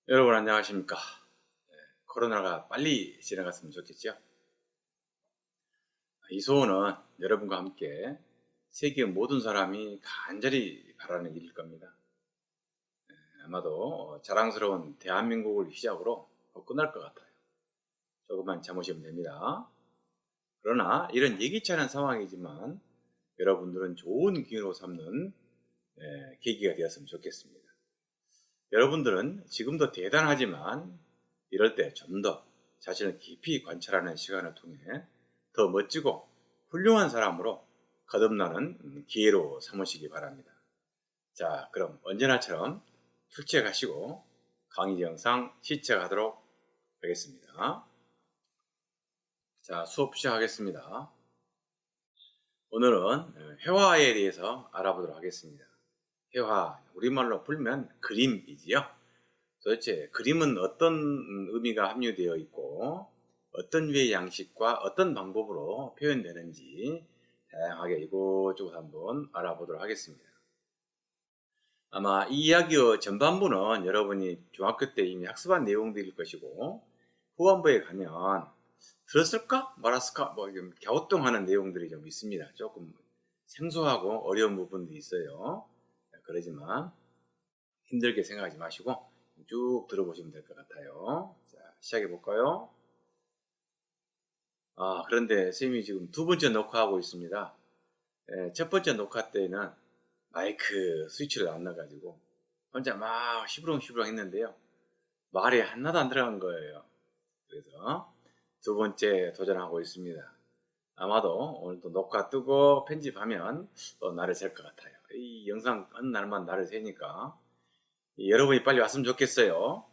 여러분 안녕하십니까? 코로나가 빨리 지나갔으면 좋겠죠? 이 소원은 여러분과 함께 세계 모든 사람이 간절히 바라는 일일 겁니다. 아마도 자랑스러운 대한민국을 시작으로 끝날 것 같아요. 조금만 참으시면 됩니다. 그러나 이런 예기치 않은 상황이지만 여러분들은 좋은 기회로 삼는 계기가 되었으면 좋겠습니다. 여러분들은 지금도 대단하지만 이럴 때 좀 더 자신을 깊이 관찰하는 시간을 통해 더 멋지고 훌륭한 사람으로 거듭나는 기회로 삼으시기 바랍니다. 자, 그럼 언제나처럼 출첵하시고 강의 영상 시청하도록 하겠습니다. 자, 수업 시작하겠습니다. 오늘은 회화에 대해서 알아보도록 하겠습니다. 회화, 우리말로 풀면 그림이지요. 도대체 그림은 어떤 의미가 함유되어 있고 어떤 유의 양식과 어떤 방법으로 표현되는지 다양하게 이곳저곳 한번 알아보도록 하겠습니다. 아마 이 이야기의 전반부는 여러분이 중학교 때 이미 학습한 내용들일 것이고 후반부에 가면 들었을까 말았을까 뭐 갸우뚱하는 내용들이 좀 있습니다. 조금 생소하고 어려운 부분도 있어요. 그러지만 힘들게 생각하지 마시고 쭉 들어보시면 될 것 같아요. 자, 시작해 볼까요? 그런데 선생님이 지금 두 번째 녹화하고 있습니다. 첫 번째 녹화 때는 마이크 스위치를 안 넣어가지고 혼자 막 시부렁시부렁 했는데요. 말이 하나도 안 들어간 거예요. 그래서 두 번째 도전하고 있습니다. 아마도 오늘 또 녹화 뜨고 편집하면 또 날을 셀 것 같아요. 이 영상 어느 날만 날을 새니까 여러분이 빨리 왔으면 좋겠어요.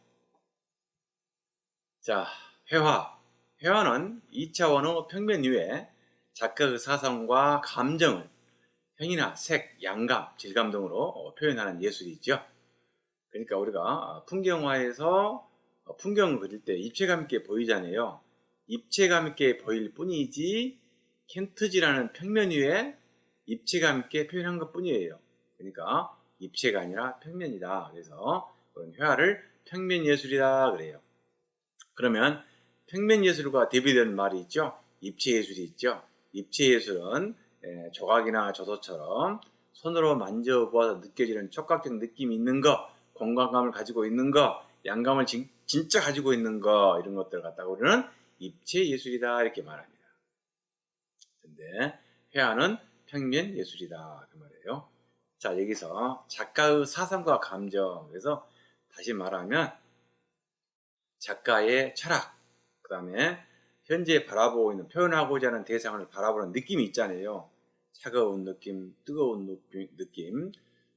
자, 회화. 회화는 2차원의 평면 위에 작가의 사상과 감정을 형이나 색, 양감, 질감 등으로 표현하는 예술이죠. 그러니까 우리가 풍경화에서 풍경을 그릴 때 입체감 있게 보이잖아요. 입체감 있게 보일 뿐이지 켄트지라는 평면 위에 입체감 있게 표현한 것 뿐이에요. 그러니까 입체가 아니라 평면이다. 그래서 그런 회화를 평면 예술이다 그래요. 그러면 평면 예술과 대비되는 말이 있죠. 입체 예술이 있죠. 입체 예술은 조각이나 조소처럼 손으로 만져보아서 느껴지는 촉각적 느낌이 있는 거, 공간감을 가지고 있는 거, 양감을 진짜 가지고 있는 거, 이런 것들을 갖다가 우리는 입체 예술이다 이렇게 말합니다. 근데 회화는 평면 예술이다 그 말이에요. 자, 여기서 작가의 사상과 감정, 그래서 다시 말하면 작가의 철학, 그 다음에 현재 바라보고 있는 표현하고자 하는 대상을 바라보는 느낌이 있잖아요. 차가운 느낌, 뜨거운 느낌,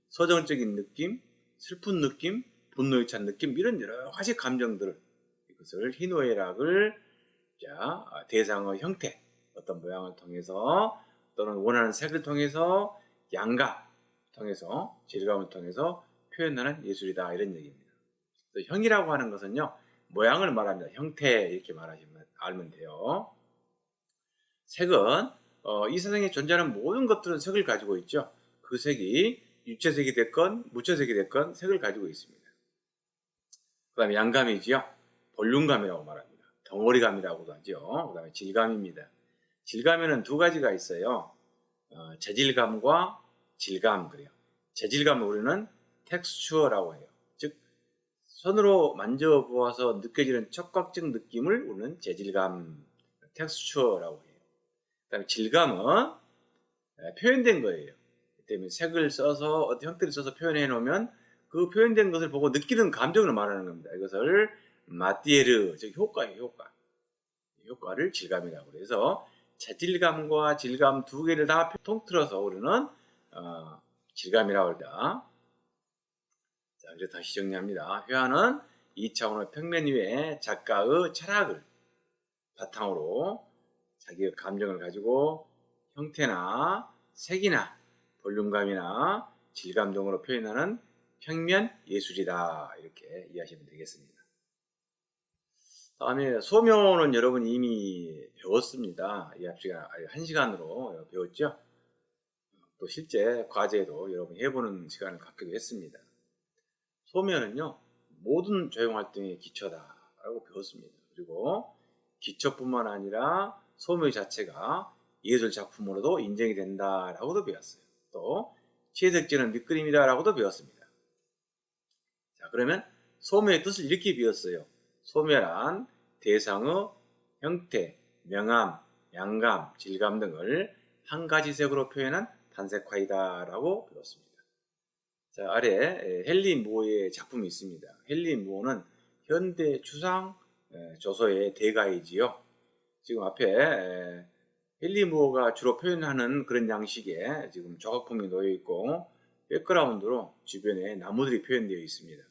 서정적인 느낌, 슬픈 느낌, 분노에 찬 느낌, 이런 여러 가지 감정들, 이것을 희노애락을 대상의 형태, 어떤 모양을 통해서 또는 원하는 색을 통해서 양감 통해서 질감을 통해서 표현하는 예술이다 이런 얘기입니다. 형이라고 하는 것은요 모양을 말합니다. 형태 이렇게 말하시면 알면 돼요. 색은 이 세상에 존재하는 모든 것들은 색을 가지고 있죠. 그 색이 유체색이 됐건 무체색이 됐건 색을 가지고 있습니다. 그 다음에 양감이지요. 볼륨감이라고 말합니다. 덩어리감이라고도 하죠. 그 다음에 질감입니다. 질감에는 두 가지가 있어요. 재질감과 질감 그래요. 재질감을 우리는 텍스처라고 해요. 즉 손으로 만져보아서 느껴지는 촉각적 느낌을 우리는 재질감, 텍스처라고 해요. 그 다음에 질감은 표현된 거예요. 때문에 색을 써서 어떤 형태를 써서 표현해 놓으면 그 표현된 것을 보고 느끼는 감정을 말하는 겁니다. 이것을 마티에르, 즉 효과예요. 효과. 효과를 질감이라고 그래서 재질감과 질감 두 개를 다 통틀어서 우리는 질감이라고 한다. 자, 그래서 다시 정리합니다. 회화는 2차원의 평면 위에 작가의 철학을 바탕으로 자기의 감정을 가지고 형태나 색이나 볼륨감이나 질감 등으로 표현하는 평면 예술이다. 이렇게 이해하시면 되겠습니다. 다음에 소묘는 여러분이 이미 배웠습니다. 이 앞시간 1시간으로 배웠죠. 또 실제 과제도 여러분이 해보는 시간을 갖기도 했습니다. 소묘는요 모든 조형활동의 기초다라고 배웠습니다. 그리고 기초뿐만 아니라 소묘 자체가 예술 작품으로도 인정이 된다라고도 배웠어요. 또 채색지는 밑그림이다라고도 배웠습니다. 자, 그러면 소묘의 뜻을 이렇게 배웠어요. 소묘란 대상의 형태, 명암, 양감, 질감 등을 한 가지 색으로 표현한 단색화이다라고 배웠습니다. 자, 아래 헨리 무어의 작품이 있습니다. 헨리 무어는 현대 추상 조소의 대가이지요. 지금 앞에 헨리 무어가 주로 표현하는 그런 양식의 지금 조각품이 놓여 있고 백그라운드로 주변에 나무들이 표현되어 있습니다.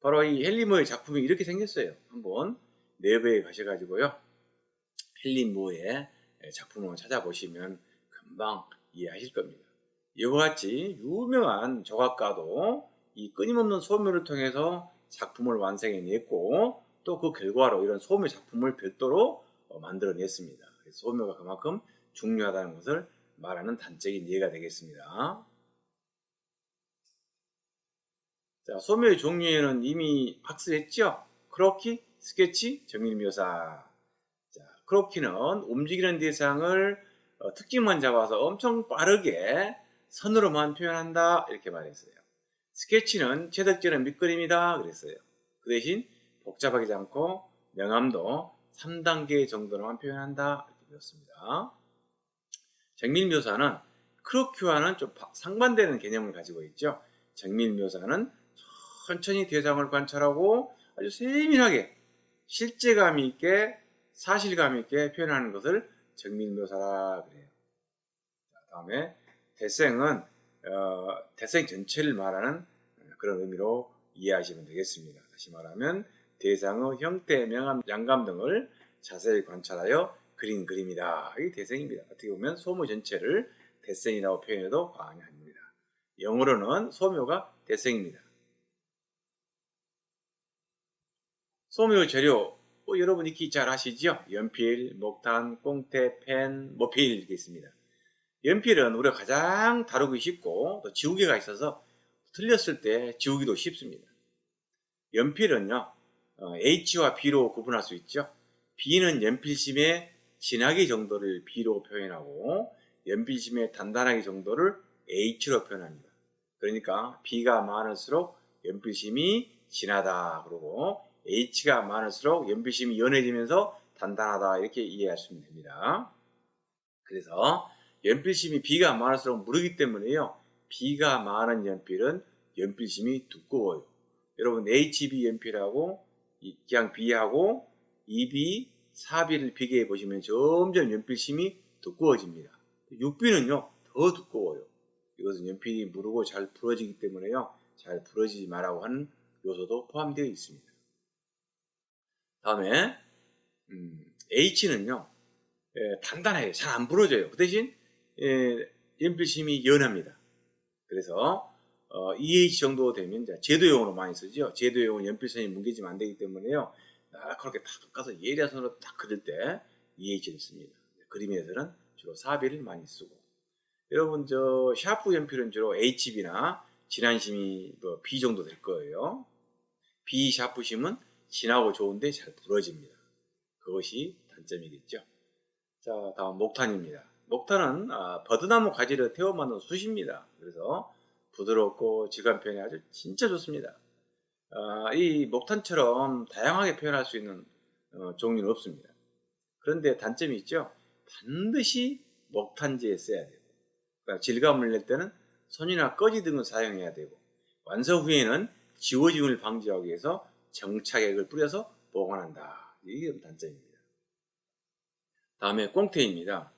바로 이 헨리 무어의 작품이 이렇게 생겼어요. 한번 네이버에 가셔가지고요, 헨리 무어의 작품을 찾아보시면 금방 이해하실 겁니다. 이와 같이 유명한 조각가도 이 끊임없는 소묘를 통해서 작품을 완성해냈고 또 그 결과로 이런 소묘 작품을 별도로 만들어냈습니다. 소묘가 그만큼 중요하다는 것을 말하는 단적인 예가 되겠습니다. 자, 소묘의 종류에는 이미 학습했죠? 크로키, 스케치, 정밀묘사. 자, 크로키는 움직이는 대상을 특징만 잡아서 엄청 빠르게 선으로만 표현한다 이렇게 말했어요. 스케치는 채색지는 밑그림이다 그랬어요. 그 대신 복잡하지 않고 명암도 3단계 정도로만 표현한다 이렇게 배웠습니다. 정밀묘사는 크로키와는 좀 상반되는 개념을 가지고 있죠. 정밀묘사는 천천히 대상을 관찰하고 아주 세밀하게 실제감 있게 사실감 있게 표현하는 것을 정밀묘사라 그래요. 다음에 대생은 대생 전체를 말하는 그런 의미로 이해하시면 되겠습니다. 다시 말하면 대상의 형태, 명암, 양감 등을 자세히 관찰하여 그린 그림이다. 이게 대생입니다. 어떻게 보면 소묘 전체를 대생이라고 표현해도 과언이 아닙니다. 영어로는 소묘가 대생입니다. 소묘 재료 여러분 익히 잘 아시죠? 연필, 목탄, 꽁태, 펜, 모필 이렇게 있습니다. 연필은 우리가 가장 다루기 쉽고 또 지우개가 있어서 틀렸을 때 지우기도 쉽습니다. 연필은요, H와 B로 구분할 수 있죠. B는 연필심의 진하기 정도를 B로 표현하고 연필심의 단단하기 정도를 H로 표현합니다. 그러니까 B가 많을수록 연필심이 진하다 그러고 H가 많을수록 연필심이 연해지면서 단단하다 이렇게 이해하시면 됩니다. 그래서 연필심이 B가 많을수록 무르기 때문에요, B가 많은 연필은 연필심이 두꺼워요. 여러분 HB 연필하고 그냥 B하고 2B, 4B를 비교해 보시면 점점 연필심이 두꺼워집니다. 6B는요 더 두꺼워요. 이것은 연필이 무르고 잘 부러지기 때문에요, 잘 부러지지 말라고 하는 요소도 포함되어 있습니다. 다음에 H는요 단단해요. 잘 안 부러져요. 그 대신 연필심이 연합니다. 그래서 EH 정도 되면 제도용으로 많이 쓰죠. 제도용은 연필선이 뭉개지면 안 되기 때문에요, 그렇게 탁 가서 예리선으로 딱 그릴 때 EH를 씁니다. 그림에서는 주로 4B를 많이 쓰고, 여러분 샤프 연필은 주로 HB나 진한심이 B 정도 될 거예요. B 샤프심은 진하고 좋은데 잘 부러집니다. 그것이 단점이겠죠. 자, 다음 목탄입니다. 목탄은 버드나무 가지를 태워 만든 숯입니다. 그래서 부드럽고 질감 표현이 아주 진짜 좋습니다. 이 목탄처럼 다양하게 표현할 수 있는 종류는 없습니다. 그런데 단점이 있죠. 반드시 목탄재에 써야 되고, 그러니까 질감을 낼 때는 손이나 꺼지 등을 사용해야 되고, 완성 후에는 지워짐을 방지하기 위해서 정착액을 뿌려서 보관한다. 이게 단점입니다. 다음에 꽁태입니다.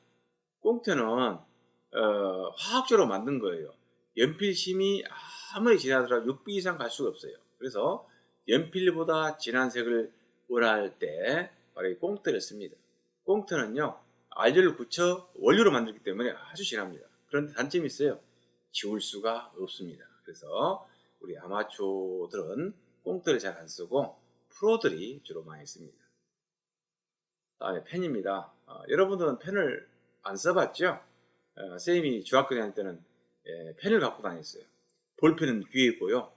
꽁태는 화학적으로 만든 거예요. 연필심이 아무리 진하더라도 6B 이상 갈 수가 없어요. 그래서 연필보다 진한 색을 원할 때 바로 이 꽁태를 씁니다. 꽁태는요 알료를 굳혀 원료로 만들기 때문에 아주 진합니다. 그런데 단점이 있어요. 지울 수가 없습니다. 그래서 우리 아마추어들은 꽁태를 잘 안 쓰고 프로들이 주로 많이 씁니다. 다음에 펜입니다. 여러분들은 펜을 안 써봤죠? 쌤이 중학교 다닐 때는 펜을 갖고 다녔어요. 볼펜은 귀에 있고요.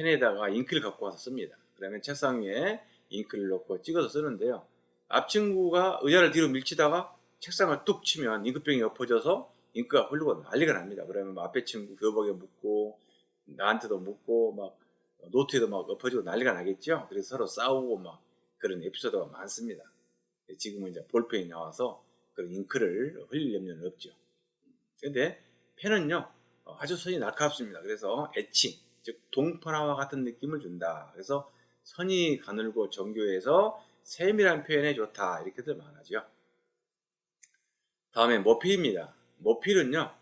펜에다가 잉크를 갖고 와서 씁니다. 그러면 책상 위에 잉크를 넣고 찍어서 쓰는데요. 앞친구가 의자를 뒤로 밀치다가 책상을 뚝 치면 잉크병이 엎어져서 잉크가 흐르고 난리가 납니다. 그러면 앞에 친구 교복에 묻고 나한테도 묻고 막 노트에도 막 엎어지고 난리가 나겠죠. 그래서 서로 싸우고 막 그런 에피소드가 많습니다. 지금은 이제 볼펜이 나와서 그런 잉크를 흘릴 염려는 없죠. 근데 펜은요 아주 선이 날카롭습니다. 그래서 애칭, 즉 동파나와 같은 느낌을 준다. 그래서 선이 가늘고 정교해서 세밀한 표현에 좋다. 이렇게들 말하죠. 다음에 머필입니다. 머필은요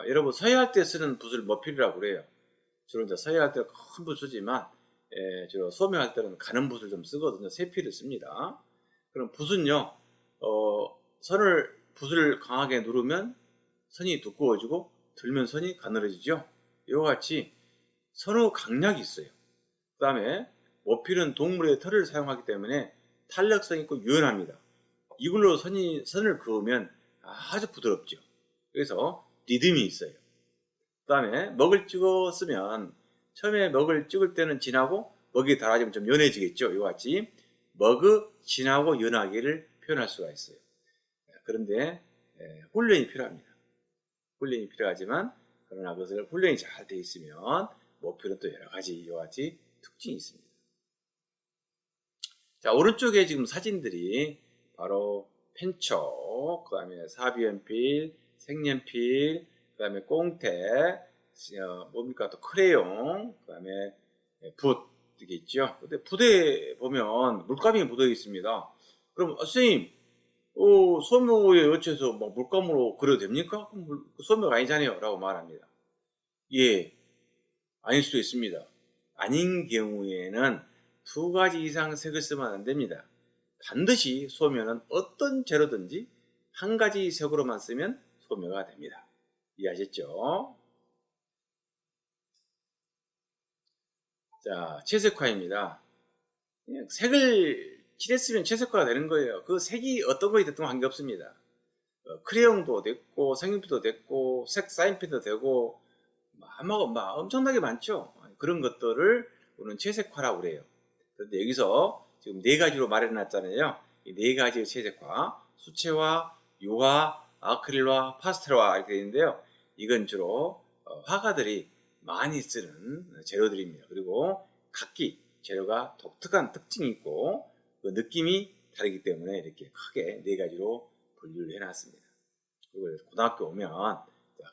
여러분 서예할 때 쓰는 붓을 머필이라고 그래요. 주로 이제 서예할 때 큰 붓 쓰지만 주로 소묘할 때는 가는 붓을 좀 쓰거든요. 세필을 씁니다. 그럼 붓은요 붓을 강하게 누르면 선이 두꺼워지고 들면 선이 가늘어지죠. 이와 같이 선의 강약이 있어요. 그 다음에 머필은 동물의 털을 사용하기 때문에 탄력성 있고 유연합니다. 이걸로 선을 그으면 아주 부드럽죠. 그래서 리듬이 있어요. 그 다음에 먹을 찍어 쓰면 처음에 먹을 찍을 때는 진하고 먹이 달아지면 좀 연해지겠죠. 이와 같이 먹의 진하고 연하기를 표현할 수가 있어요. 그런데 훈련이 필요합니다. 훈련이 필요하지만 그러나 그것을 훈련이 잘 돼 있으면 목표는 또 여러 가지 이와 같이 특징이 있습니다. 자, 오른쪽에 지금 사진들이 바로 펜촉, 그 다음에 사비연필, 색연필, 그 다음에 꽁태, 뭡니까 또 크레용, 그 다음에 붓 이게 있죠. 근데 붓에 보면 물감이 묻어 있습니다. 그럼 선생님, 소묘에 어째서 막 물감으로 그려도 됩니까? 소묘가 아니잖아요 라고 말합니다. 예, 아닐 수도 있습니다. 아닌 경우에는 2가지 이상 색을 쓰면 안 됩니다. 반드시 소묘는 어떤 재료든지 1가지 색으로만 쓰면 소묘가 됩니다. 이해하셨죠? 자, 채색화입니다. 색을 칠했으면 채색화가 되는 거예요. 그 색이 어떤 거에 됐든 관계없습니다. 크레용도 됐고 색연필도 됐고 색 사인펜도 되고 막 엄청나게 많죠. 그런 것들을 우리는 채색화라고 그래요. 그런데 여기서 지금 4가지로 말해놨잖아요. 이 4가지의 채색화, 수채화, 유화, 아크릴화, 파스텔화 이렇게 되는데요. 이건 주로 화가들이 많이 쓰는 재료들입니다. 그리고 각기 재료가 독특한 특징이 있고 그 느낌이 다르기 때문에 이렇게 크게 4가지로 분류를 해놨습니다. 그리고 고등학교 오면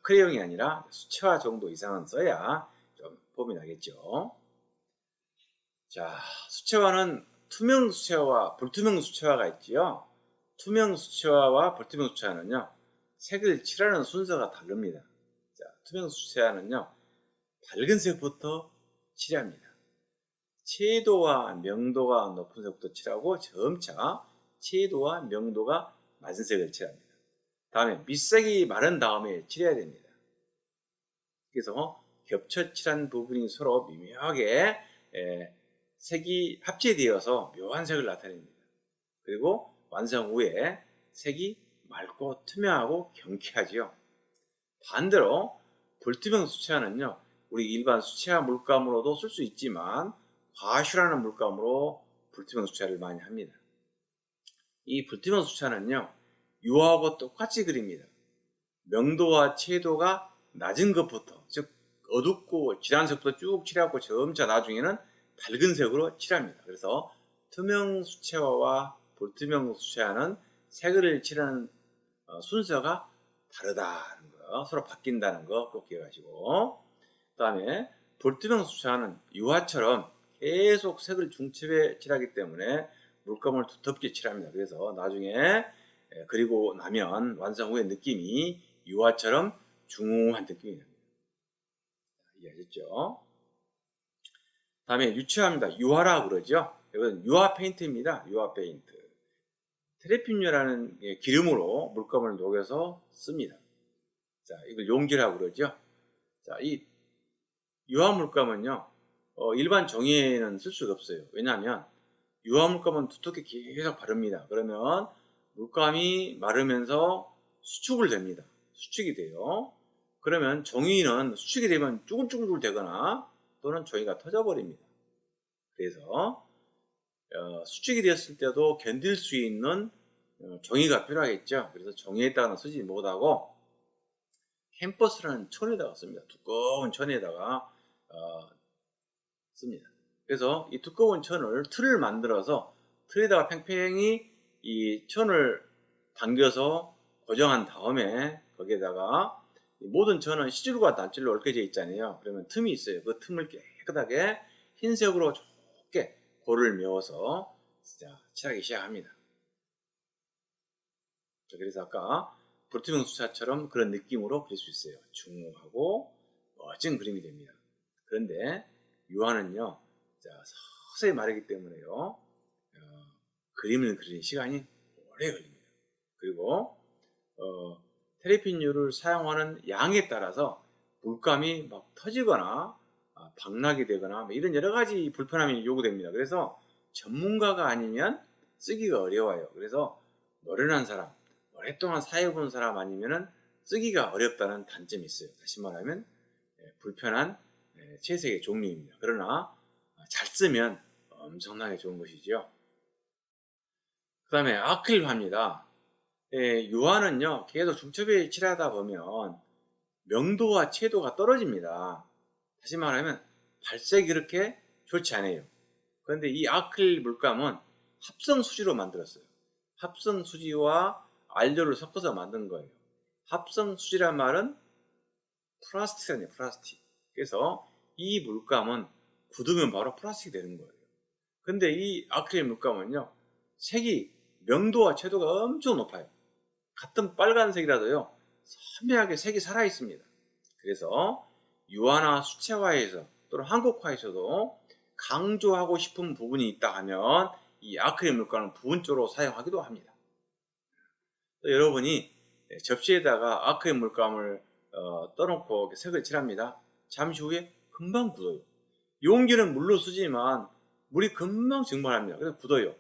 크레용이 아니라 수채화 정도 이상은 써야 좀 폼이 나겠죠. 자, 수채화는 투명 수채화와 불투명 수채화가 있지요. 투명 수채화와 불투명 수채화는요, 색을 칠하는 순서가 다릅니다. 자, 투명 수채화는요, 밝은 색부터 칠합니다. 채도와 명도가 높은 색부터 칠하고 점차 채도와 명도가 낮은 색을 칠합니다. 다음에 밑색이 마른 다음에 칠해야 됩니다. 그래서 겹쳐 칠한 부분이 서로 미묘하게 색이 합체되어서 묘한 색을 나타냅니다. 그리고 완성 후에 색이 맑고 투명하고 경쾌하지요. 반대로 불투명 수채화는요, 우리 일반 수채화 물감으로도 쓸 수 있지만 과슈라는 물감으로 불투명 수채화를 많이 합니다. 이 불투명 수채화는요, 유화하고 똑같이 그립니다. 명도와 채도가 낮은 것부터, 즉 어둡고 진한 색부터 쭉 칠하고 점차 나중에는 밝은 색으로 칠합니다. 그래서 투명 수채화와 불투명 수채화는 색을 칠하는 순서가 다르다는 거, 서로 바뀐다는 거 꼭 기억하시고, 그 다음에 불투명 수채화는 유화처럼 계속 색을 중첩해 칠하기 때문에 물감을 두텁게 칠합니다. 그래서 나중에 그리고 나면 완성 후의 느낌이 유화처럼 중후한 느낌이 납니다. 이해하셨죠? 다음에 유채화입니다. 유화라고 그러죠. 이건 유화 페인트입니다. 유화 페인트. 테레핀유라는 기름으로 물감을 녹여서 씁니다. 자, 이걸 용기라고 그러죠. 자, 이 유화 물감은요, 일반 종이에는 쓸 수가 없어요. 왜냐하면 유화 물감은 두텁게 계속 바릅니다. 그러면 물감이 마르면서 수축을 됩니다. 수축이 돼요. 그러면 종이는 수축이 되면 쭈글쭈글 되거나 또는 종이가 터져버립니다. 그래서 수축이 되었을 때도 견딜 수 있는 종이가 필요하겠죠. 그래서 종이에다가는 쓰지 못하고 캔버스라는 천에다가 씁니다. 두꺼운 천에다가 씁니다. 그래서 이 두꺼운 천을 틀을 만들어서 틀에다가 팽팽히 이 천을 당겨서 고정한 다음에 거기에다가 모든 천은 시줄과 납질로 얽혀져 있잖아요. 그러면 틈이 있어요. 그 틈을 깨끗하게 흰색으로 좋게 고를 메워서 칠하기 시작합니다. 그래서 아까 불투명 수차처럼 그런 느낌으로 그릴 수 있어요. 중후하고 멋진 그림이 됩니다. 그런데 유화는요, 서서히 마르기 때문에요, 그림을 그리는 시간이 오래 걸립니다. 그리고 테레핀유를 사용하는 양에 따라서 물감이 막 터지거나 박락이 되거나 이런 여러 가지 불편함이 요구됩니다. 그래서 전문가가 아니면 쓰기가 어려워요. 그래서 노련한 사람, 오랫동안 사용해본 사람 아니면은 쓰기가 어렵다는 단점이 있어요. 다시 말하면 불편한 채색의 종류입니다. 그러나 잘 쓰면 엄청나게 좋은 것이죠. 그 다음에 아크릴화입니다. 유화는요, 계속 중첩에 칠하다 보면 명도와 채도가 떨어집니다. 다시 말하면 발색이 그렇게 좋지 않아요. 그런데 이 아크릴 물감은 합성 수지로 만들었어요. 합성 수지와 알료를 섞어서 만든 거예요. 합성 수지란 말은 플라스틱이에요, 플라스틱. 그래서 이 물감은 굳으면 바로 플라스틱이 되는 거예요. 근데 이 아크릴 물감은요, 색이 명도와 채도가 엄청 높아요. 같은 빨간색이라도요, 선명하게 색이 살아 있습니다. 그래서 유화나 수채화에서 또는 한국화에서도 강조하고 싶은 부분이 있다 하면 이 아크릴 물감을 부분적으로 사용하기도 합니다. 또 여러분이 접시에다가 아크릴 물감을 떠놓고 색을 칠합니다. 잠시 후에 금방 굳어요. 용기는 물로 쓰지만 물이 금방 증발합니다. 그래서 굳어요.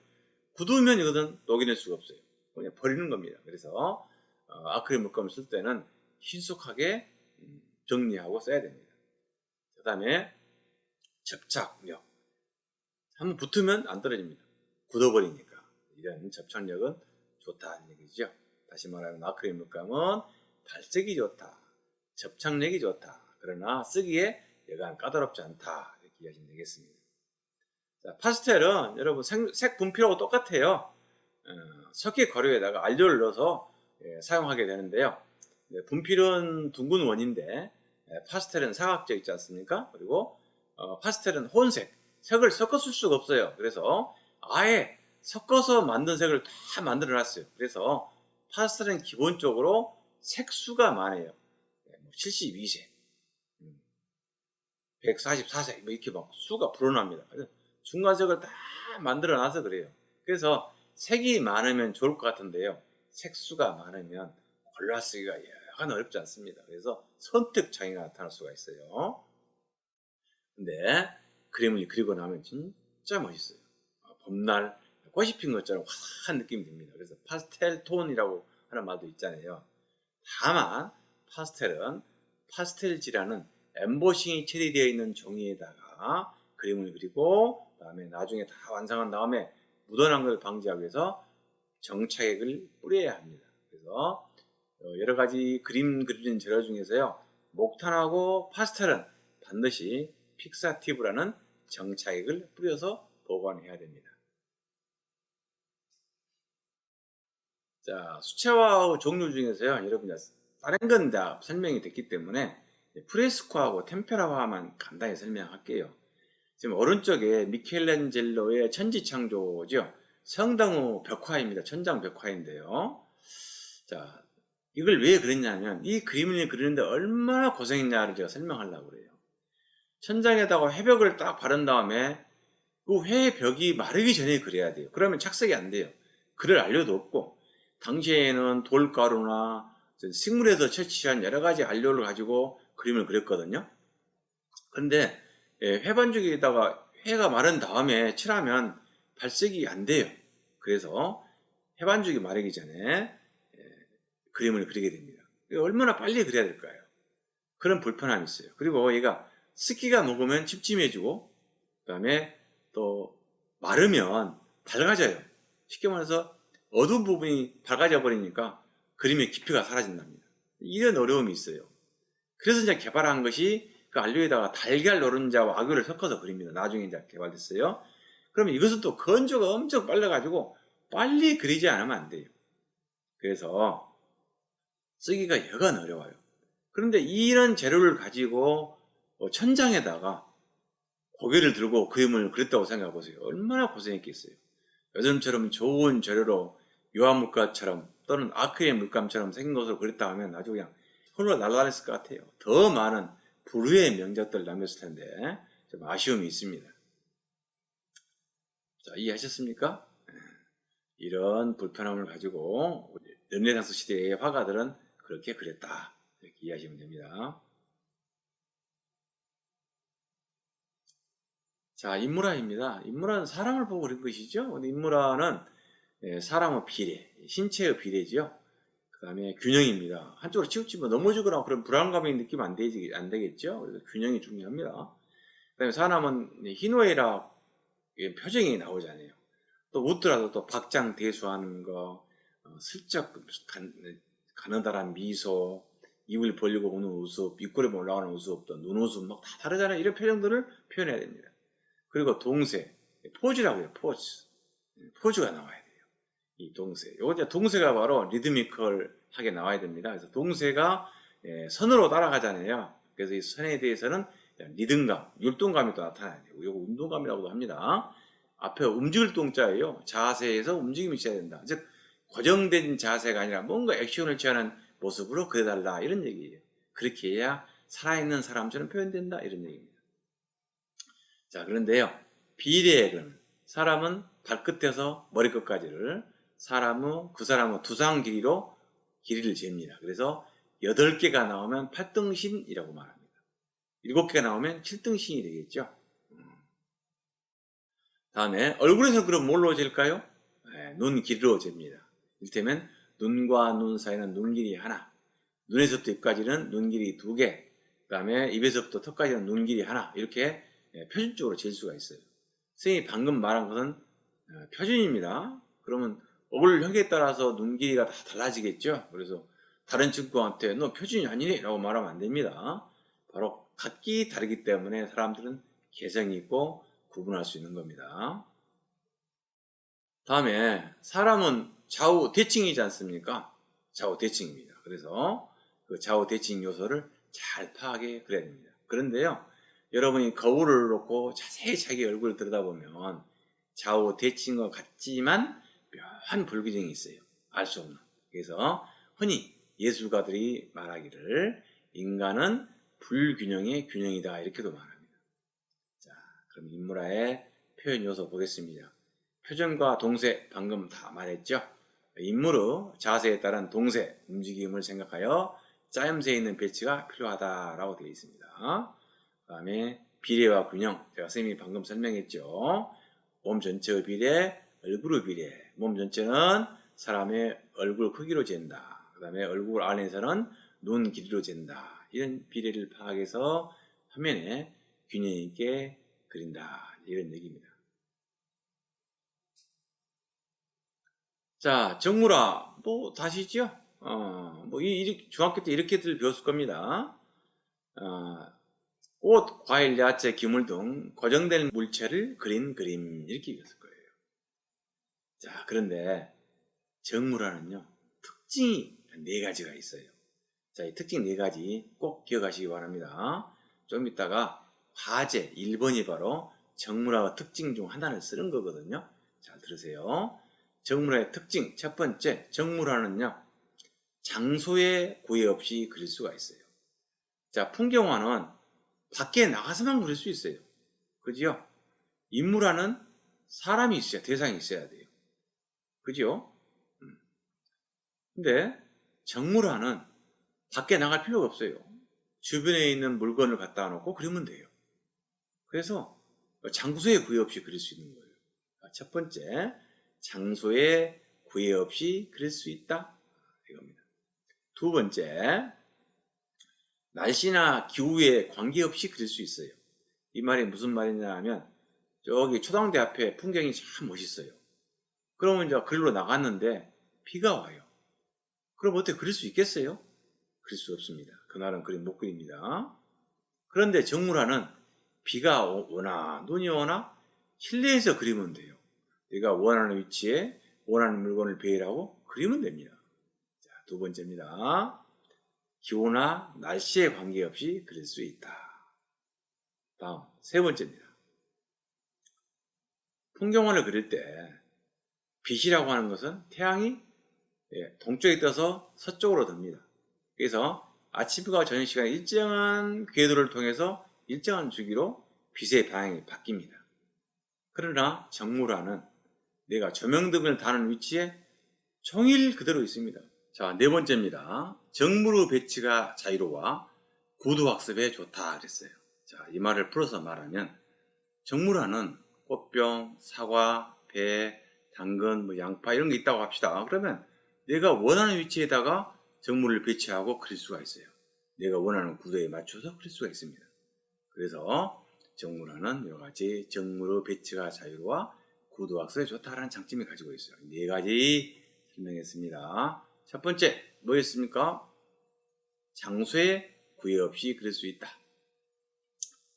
굳으면 이것은 녹여낼 수가 없어요. 그냥 버리는 겁니다. 그래서 아크릴 물감을 쓸 때는 신속하게 정리하고 써야 됩니다. 그 다음에 접착력. 한번 붙으면 안 떨어집니다. 굳어버리니까. 이런 접착력은 좋다는 얘기죠. 다시 말하면 아크릴 물감은 발색이 좋다, 접착력이 좋다. 그러나 쓰기에 여간 까다롭지 않다. 이렇게 이해하시면 되겠습니다. 자, 파스텔은 여러분 색 분필하고 똑같아요. 석회 가루에다가 알료를 넣어서 사용하게 되는데요. 분필은 둥근 원인데 파스텔은 사각져 있지 않습니까? 그리고 파스텔은 혼색, 색을 섞어 쓸 수가 없어요. 그래서 아예 섞어서 만든 색을 다 만들어 놨어요. 그래서 파스텔은 기본적으로 색수가 많아요. 72색, 144색 이렇게 막 수가 불어납니다. 중간색을 다 만들어 놔서 그래요. 그래서 색이 많으면 좋을 것 같은데요, 색수가 많으면 골라쓰기가 약간 어렵지 않습니다. 그래서 선택 장애가 나타날 수가 있어요. 근데 그림을 그리고 나면 진짜 멋있어요. 봄날 꽃이 핀 것처럼 화사한 느낌이 듭니다. 그래서 파스텔 톤이라고 하는 말도 있잖아요. 다만 파스텔은 파스텔지라는 엠보싱이 처리되어 있는 종이에다가 그림을 그리고 그다음에 나중에 다 완성한 다음에 묻어난 걸 방지하기 위해서 정착액을 뿌려야 합니다. 그래서 여러 가지 그림 그리는 재료 중에서요, 목탄하고 파스텔은 반드시 픽사티브라는 정착액을 뿌려서 보관해야 됩니다. 자, 수채화 종류 중에서요, 여러분 다른 건 다 설명이 됐기 때문에 프레스코하고 템페라화만 간단히 설명할게요. 지금 오른쪽에 미켈란젤로의 천지창조죠. 성당후 벽화입니다. 천장 벽화인데요. 자, 이걸 왜 그랬냐면 이 그림을 그리는데 얼마나 고생했냐를 제가 설명하려고 그래요. 천장에다가 회벽을 딱 바른 다음에 그 회벽이 마르기 전에 그려야 돼요. 그러면 착색이 안 돼요. 그럴 알료도 없고, 당시에는 돌가루나 식물에서 채취한 여러 가지 알료를 가지고 그림을 그렸거든요. 그런데 회반죽에다가 회가 마른 다음에 칠하면 발색이 안 돼요. 그래서 회반죽이 마르기 전에 그림을 그리게 됩니다. 얼마나 빨리 그려야 될까요? 그런 불편함이 있어요. 그리고 얘가 습기가 녹으면 침침해지고, 그 다음에 또 마르면 밝아져요. 쉽게 말해서 어두운 부분이 밝아져 버리니까 그림의 깊이가 사라진답니다. 이런 어려움이 있어요. 그래서 이제 개발한 것이 그 안료에다가 달걀 노른자와 아구를 섞어서 그립니다. 나중에 이제 개발됐어요. 그러면 이것은 또 건조가 엄청 빨라가지고 빨리 그리지 않으면 안 돼요. 그래서 쓰기가 여간 어려워요. 그런데 이런 재료를 가지고 천장에다가 고개를 들고 그림을 그렸다고 생각해 보세요. 얼마나 고생했겠어요. 요즘처럼 좋은 재료로 유화물감처럼 또는 아크릴 물감처럼 생긴 것으로 그렸다 하면 아주 그냥 홀로 날아다녔을 것 같아요. 더 많은 불후의 명작들을 남겼을 텐데 좀 아쉬움이 있습니다. 자, 이해하셨습니까? 이런 불편함을 가지고 르네상스 시대의 화가들은 그렇게 그렸다. 이렇게 이해하시면 됩니다. 자, 인물화입니다. 인물화는 사람을 보고 그린 것이죠. 근데 인물화는 사람의 비례, 신체의 비례죠. 그 다음에 균형입니다. 한쪽으로 치우치면 넘어지거나 그런 불안감이 느끼면 안 되겠죠. 그래서 균형이 중요합니다. 그 다음에 사람은 희노애락 표정이 나오잖아요. 또 웃더라도 또 박장대소하는 거, 슬쩍 가느다란 미소, 입을 벌리고 우는 웃음, 입꼬리 올라가는 웃음, 또 눈웃음 막 다 다르잖아요. 이런 표정들을 표현해야 됩니다. 그리고 동세, 포즈라고 해요. 포즈가 나와야 돼요. 이 동세. 요거 이제 동세가 바로 리드미컬하게 나와야 됩니다. 그래서 동세가 선으로 따라가잖아요. 그래서 이 선에 대해서는 리듬감, 율동감이 또 나타나야 되고, 요거 운동감이라고도 합니다. 앞에 움직일 동자예요. 자세에서 움직임이 있어야 된다. 즉 고정된 자세가 아니라 뭔가 액션을 취하는 모습으로 그려달라 이런 얘기예요. 그렇게 해야 살아있는 사람처럼 표현된다 이런 얘기입니다. 자, 그런데요, 비례는 사람은 발끝에서 머리끝까지를 그 사람의 두상 길이를 잽니다. 그래서 8개가 나오면 8등신이라고 말합니다. 7개가 나오면 7등신이 되겠죠. 다음에 얼굴에서 그럼 뭘로 잴까요? 눈 길이로 잽니다. 이를테면 눈과 눈 사이는 눈 길이 하나, 눈에서부터 입까지는 눈 길이 2개, 그 다음에 입에서부터 턱까지는 눈 길이 하나, 이렇게 표준적으로 잴 수가 있어요. 선생님이 방금 말한 것은 표준입니다. 그러면 얼굴형에 따라서 눈 길이가 다 달라지겠죠. 그래서 다른 친구한테 너 표준이 아니네 라고 말하면 안 됩니다. 바로 각기 다르기 때문에 사람들은 개성이 있고 구분할 수 있는 겁니다. 다음에 사람은 좌우 대칭이지 않습니까? 좌우 대칭입니다. 그래서 그 좌우 대칭 요소를 잘 파악해 그려야 됩니다. 그런데요, 여러분이 거울을 놓고 자세히 자기 얼굴을 들여다보면 좌우 대칭과 같지만 묘한 불균형이 있어요. 알 수 없는. 그래서 흔히 예술가들이 말하기를 인간은 불균형의 균형이다 이렇게도 말합니다. 자, 그럼 인물화의 표현 요소 보겠습니다. 표정과 동세 방금 다 말했죠. 인물의 자세에 따른 동세 움직임을 생각하여 짜임새에 있는 배치가 필요하다라고 되어 있습니다. 그 다음에 비례와 균형, 제가 선생님이 방금 설명했죠. 몸 전체의 비례, 얼굴의 비례. 몸 전체는 사람의 얼굴 크기로 잰다. 그 다음에 얼굴 안에서는 눈 길이로 잰다. 이런 비례를 파악해서 화면에 균형 있게 그린다. 이런 얘기입니다. 자, 정물화 뭐 다시죠? 중학교 때 이렇게들 배웠을 겁니다. 꽃, 과일, 야채, 기물 등 고정된 물체를 그린 그림 이렇게 배웠을 거예요. 자, 그런데 정물화는요, 특징이 4가지가 있어요. 자, 이 특징 4가지 꼭 기억하시기 바랍니다. 좀 이따가 과제 1번이 바로 정물화의 특징 중 하나를 쓰는 거거든요. 잘 들으세요. 정물화의 특징 첫 번째, 정물화는요, 장소에 구애 없이 그릴 수가 있어요. 자, 풍경화는 밖에 나가서만 그릴 수 있어요. 그죠? 인물화는 사람이 있어야, 대상이 있어야 돼요. 그죠? 근데 정물화는 밖에 나갈 필요가 없어요. 주변에 있는 물건을 갖다 놓고 그리면 돼요. 그래서 장소에 구애 없이 그릴 수 있는 거예요. 첫 번째, 장소에 구애 없이 그릴 수 있다. 이겁니다. 두 번째, 날씨나 기후에 관계없이 그릴 수 있어요. 이 말이 무슨 말이냐 하면 저기 초당대 앞에 풍경이 참 멋있어요. 그러면 이제 글로 나갔는데 비가 와요. 그럼 어떻게 그릴 수 있겠어요? 그릴 수 없습니다. 그날은 그림 못 그립니다. 그런데 정물화는 비가 오나 눈이 오나 실내에서 그리면 돼요. 내가 원하는 위치에 원하는 물건을 배열하고 그리면 됩니다. 자, 두 번째입니다. 기후나 날씨에 관계없이 그릴 수 있다. 다음 세 번째입니다. 풍경원을 그릴 때 빛이라고 하는 것은 태양이 동쪽에 떠서 서쪽으로 듭니다. 그래서 아침과 저녁 시간에 일정한 궤도를 통해서 일정한 주기로 빛의 방향이 바뀝니다. 그러나 정물화는 내가 조명등을 다는 위치에 종일 그대로 있습니다. 자, 네 번째입니다. 정물의 배치가 자유로워 구도학습에 좋다 그랬어요. 자, 이 말을 풀어서 말하면 정물화는 꽃병, 사과, 배, 당근, 양파 이런 게 있다고 합시다. 그러면 내가 원하는 위치에다가 정물을 배치하고 그릴 수가 있어요. 내가 원하는 구도에 맞춰서 그릴 수가 있습니다. 그래서 정물화는 여러 가지 정물의 배치가 자유로워 구도학습에 좋다라는 장점이 가지고 있어요. 네 가지 설명했습니다. 첫 번째 뭐였습니까? 장소에 구애 없이 그릴 수 있다.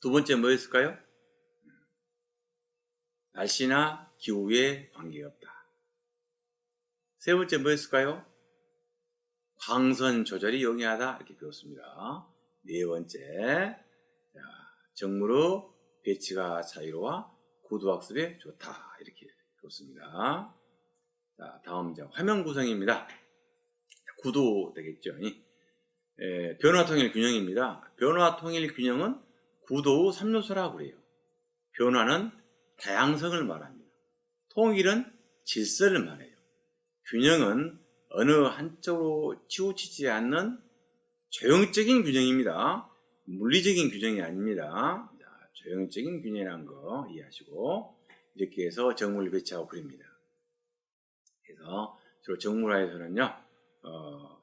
두 번째 뭐였을까요? 날씨나 기후에 관계없다. 세 번째 뭐였을까요? 광선 조절이 용이하다 이렇게 배웠습니다. 네 번째 정물의 배치가 자유로워 구도학습에 좋다 이렇게 배웠습니다. 자, 다음 이제 화면 구성입니다. 구도 되겠죠. 변화 통일 균형입니다. 변화 통일 균형은 구도의 3요소라고 그래요. 변화는 다양성을 말합니다. 통일은 질서를 말해요. 균형은 어느 한쪽으로 치우치지 않는 조형적인 균형입니다. 물리적인 균형이 아닙니다. 자, 조형적인 균형이라는 거 이해하시고 이렇게 해서 정물을 배치하고 그립니다. 그래서 주로 정물화에서는요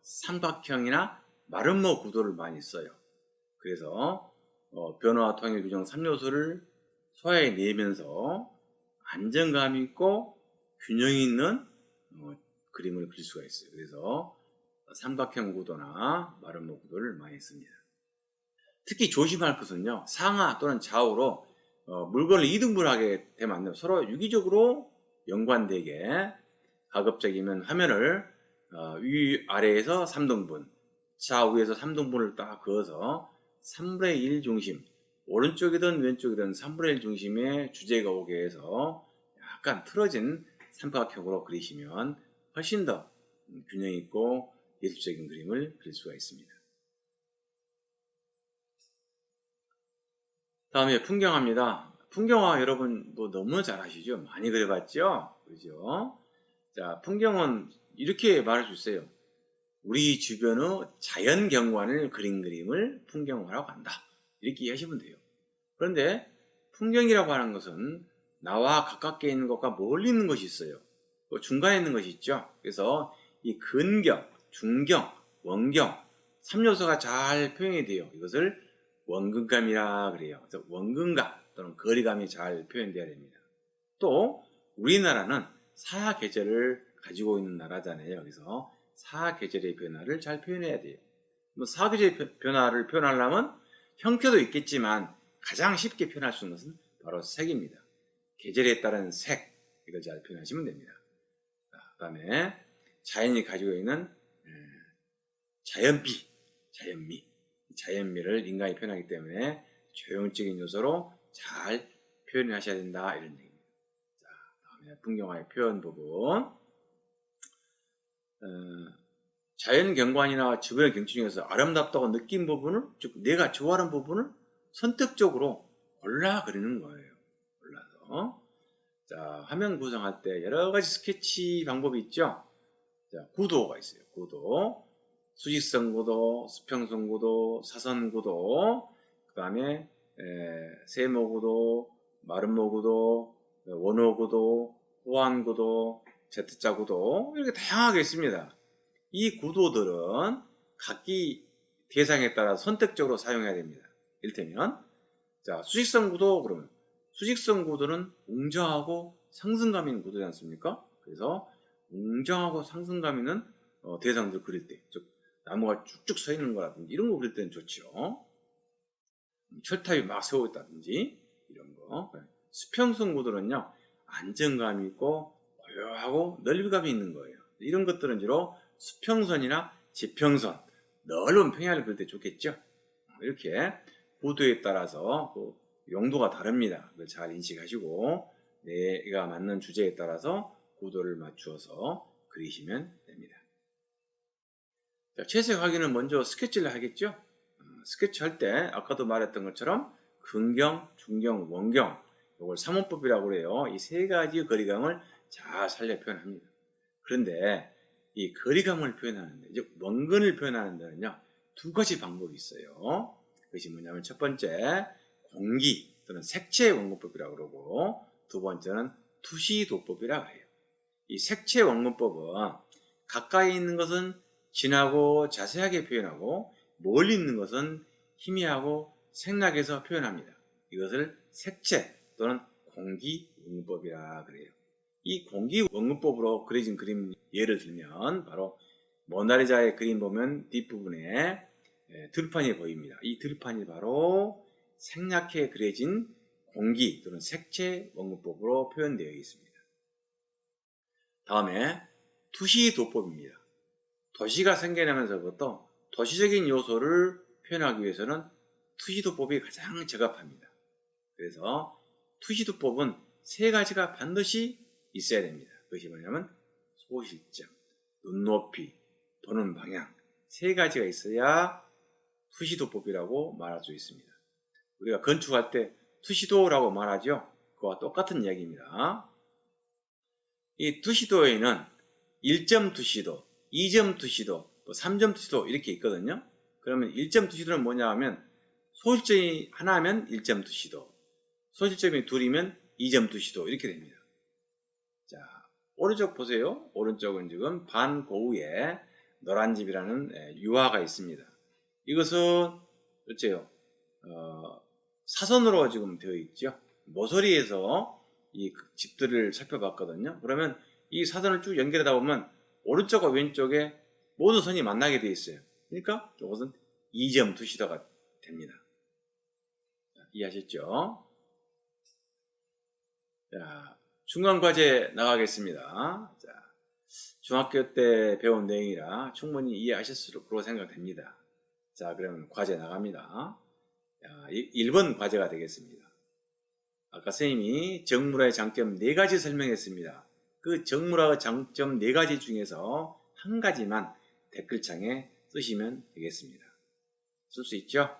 삼각형이나 마름모 구도를 많이 써요. 그래서 변화 통일 균형 3요소를 소화해내면서 안정감 있고 균형 있는 그림을 그릴 수가 있어요. 그래서 삼각형 구도나 마름모 구도를 많이 씁니다. 특히 조심할 것은요, 상하 또는 좌우로 물건을 이등분하게 되면 안 돼요. 서로 유기적으로 연관되게 가급적이면 화면을 위아래에서 3등분, 좌우에서 3등분을 딱 그어서 3분의 1 중심, 오른쪽이든 왼쪽이든 3분의 1 중심의 주제가 오게 해서 약간 틀어진 삼각형으로 그리시면 훨씬 더 균형 있고 예술적인 그림을 그릴 수가 있습니다. 다음에 풍경화입니다. 풍경화 여러분 뭐 너무 잘 아시죠? 많이 그려봤죠? 그죠? 자, 풍경은 이렇게 말할 수 있어요. 우리 주변의 자연 경관을 그린 그림을 풍경화라고 한다. 이렇게 이해하시면 돼요. 그런데 풍경이라고 하는 것은 나와 가깝게 있는 것과 멀리 있는 것이 있어요. 또 중간에 있는 것이 있죠. 그래서 이 근경, 중경, 원경 3요소가 잘 표현이 돼요. 이것을 원근감이라 그래요. 그래서 원근감 또는 거리감이 잘 표현되어야 됩니다. 또 우리나라는 사계절을 가지고 있는 나라잖아요. 그래서 사계절의 변화를 잘 표현해야 돼요. 뭐 사계절의 변화를 표현하려면 형태도 있겠지만 가장 쉽게 표현할 수 있는 것은 바로 색입니다. 계절에 따른 색, 이걸 잘 표현하시면 됩니다. 그 다음에 자연이 가지고 있는 자연미, 자연미를 인간이 표현하기 때문에 조형적인 요소로 잘 표현하셔야 된다 이런 얘기입니다. 자, 다음에 풍경화의 표현 부분. 자연 경관이나 주변의 경치 중에서 아름답다고 느낀 부분을, 즉 내가 좋아하는 부분을 선택적으로 골라 그리는 거예요. 골라서. 자, 화면 구성할 때 여러 가지 스케치 방법이 있죠. 자, 구도가 있어요. 구도. 수직선 구도, 수평선 구도, 사선 구도, 그 다음에 세모 구도, 마름모 구도, 원호 구도, 호환 구도, Z자 구도 이렇게 다양하게 있습니다. 이 구도들은 각기 대상에 따라 선택적으로 사용해야 됩니다. 이를테면 자, 수직선 구도 그러면 수직선 구도는 웅장하고 상승감 있는 구도지 않습니까? 그래서 웅장하고 상승감 있는 대상들 그릴 때, 즉 나무가 쭉쭉 서 있는 거라든지 이런 거 그릴 때는 좋죠. 철탑이 막 세워 있다든지 이런 거. 수평선 구도는요, 안정감 있고 고요하고 넓이감이 있는 거예요. 이런 것들은 주로 수평선이나 지평선, 넓은 평야를 그릴 때 좋겠죠. 이렇게 구도에 따라서 용도가 다릅니다. 그걸 잘 인식하시고 내가 맞는 주제에 따라서 구도를 맞추어서 그리시면 됩니다. 자, 채색 확인은 먼저 스케치를 하겠죠. 스케치 할 때 아까도 말했던 것처럼 근경, 중경, 원경, 이걸 삼원법이라고 그래요. 이 세 가지 거리감을 잘 살려 표현합니다. 그런데 이 거리감을 표현하는데, 즉 원근을 표현하는 데는요, 두 가지 방법이 있어요. 그것이 뭐냐면 첫 번째 공기 또는 색채 원근법이라고 그러고, 두 번째는 투시도법이라고 해요. 이 색채 원근법은 가까이 있는 것은 진하고 자세하게 표현하고 멀리 있는 것은 희미하고 생략해서 표현합니다. 이것을 색채 또는 공기 원근법이라 그래요. 이 공기 원근법으로 그려진 그림 예를 들면 바로 모나리자의 그림 보면 뒷부분에 들판이 보입니다. 이 들판이 바로 생략해 그려진 공기 또는 색채 원근법으로 표현되어 있습니다. 다음에 투시도법입니다. 도시가 생겨나면서부터 도시적인 요소를 표현하기 위해서는 투시도법이 가장 적합합니다. 그래서 투시도법은 세 가지가 반드시 있어야 됩니다. 그것이 뭐냐면 소실점, 눈높이, 보는 방향, 세 가지가 있어야 투시도법이라고 말할 수 있습니다. 우리가 건축할 때 투시도라고 말하죠. 그와 똑같은 이야기입니다. 이 투시도에는 1점 투시도, 2점 투시도, 3점 투시도 이렇게 있거든요. 그러면 1점 투시도는 뭐냐 하면 소실점이 하나면 1점 투시도, 소실점이 둘이면 2점 투시도 이렇게 됩니다. 자, 오른쪽 보세요. 오른쪽은 지금 반고우에 노란집이라는 유화가 있습니다. 이것은 어째요? 사선으로 지금 되어 있죠. 모서리에서 이 집들을 살펴봤거든요. 그러면 이 사선을 쭉 연결하다 보면 오른쪽과 왼쪽에 모든 선이 만나게 되어 있어요. 그러니까 이것은 2점 투시도가 됩니다. 자, 이해하셨죠? 자, 중간과제 나가겠습니다. 자, 중학교 때 배운 내용이라 충분히 이해하셨을 거로 생각됩니다. 자, 그러면 과제 나갑니다. 자, 1번 과제가 되겠습니다. 아까 선생님이 정물화의 장점 4가지 설명했습니다. 그 정물화의 장점 4가지 중에서 한 가지만 댓글창에 쓰시면 되겠습니다. 쓸 수 있죠?